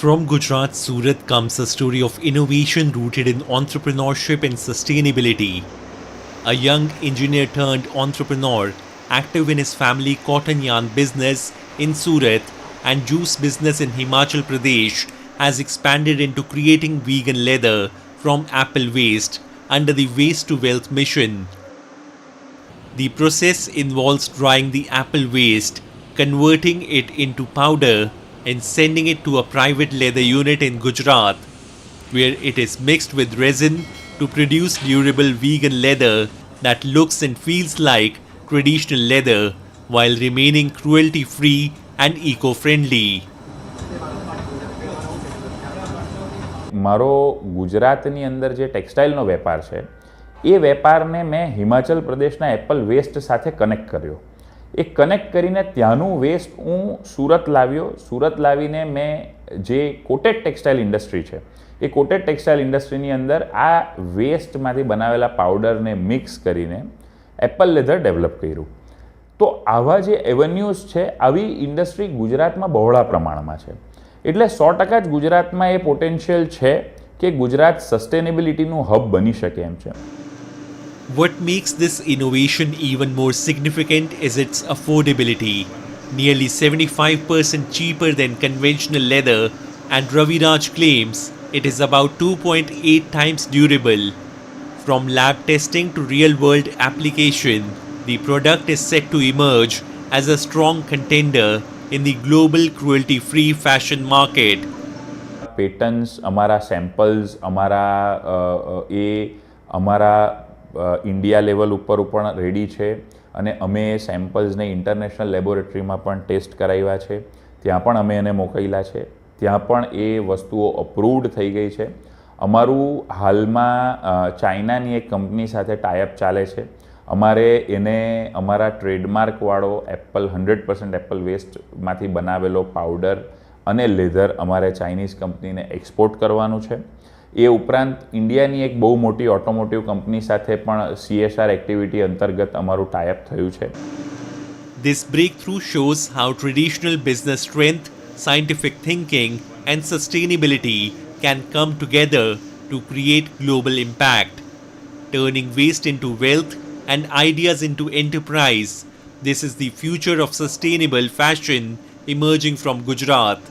From Gujarat, Surat comes a story of innovation rooted in entrepreneurship and sustainability. A young engineer turned entrepreneur, active in his family cotton yarn business in Surat and juice business in Himachal Pradesh, has expanded into creating vegan leather from apple waste under the Waste to Wealth mission. The process involves drying the apple waste, converting it into powder, and sending it to a private leather unit in Gujarat, where it is mixed with resin to produce durable vegan leather that looks and feels like traditional leather while remaining cruelty free and eco friendly. મારો ગુજરાતની અંદર જે ટેક્સટાઇલનો વેપાર છે એ વેપારને મેં હિમાચલ પ્રદેશના Apple waste સાથે કનેક્ટ કર્યો. એ કનેક્ટ કરીને ત્યાંનું વેસ્ટ હું સુરત લાવ્યો. સુરત લાવીને મેં જે કોટેડ ટેક્સટાઇલ ઇન્ડસ્ટ્રી છે એ કોટેડ ટેક્સટાઇલ ઇન્ડસ્ટ્રીની અંદર આ વેસ્ટમાંથી બનાવેલા પાવડરને મિક્સ કરીને એપલ લેધર ડેવલપ કર્યું. તો આવા જે એવન્યુઝ છે, આવી ઇન્ડસ્ટ્રી ગુજરાતમાં બહોળા પ્રમાણમાં છે. એટલે 100% જ ગુજરાતમાં એ પોટેન્શિયલ છે કે ગુજરાત સસ્ટેનેબિલિટીનું હબ બની શકે એમ છે. What makes this innovation even more significant is its affordability. Nearly 75% cheaper than conventional leather, and Raviraj claims it is about 2.8 times durable. From lab testing to real-world application, the product is set to emerge as a strong contender in the global cruelty-free fashion market. Patents, અમારા samples, અમારા India level ઉપર પણ ready છે અને અમે સેમ્પલ્સને international લેબોરેટરીમાં પણ test કરાવ્યા છે. ત્યાં પણ અમે એને મોકલ્યા છે. ત્યાં પણ એ વસ્તુઓ અપ્રૂવડ થઈ ગઈ છે. અમારું હાલમાં ચાઇનાની એક કંપની સાથે ટાઈઅપ ચાલે છે. અમારે એને અમારા ટ્રેડમાર્કવાળો એપલ 100% એપલ વેસ્ટમાંથી બનાવેલો પાવડર અને લેધર અમારે ચાઇનીઝ કંપનીને એક્સપોર્ટ કરવાનું છે. એ ઉપરાંત ઇન્ડિયાની એક બહુ મોટી ઓટોમોટિવ કંપની સાથે પણ CSR એક્ટિવિટી અંતર્ગત અમારું ટાઈઅપ થયું છે. This breakthrough shows how traditional business strength, scientific thinking, and sustainability can come together to create global impact. Turning waste into wealth and ideas into enterprise, this is the future of sustainable fashion emerging from Gujarat.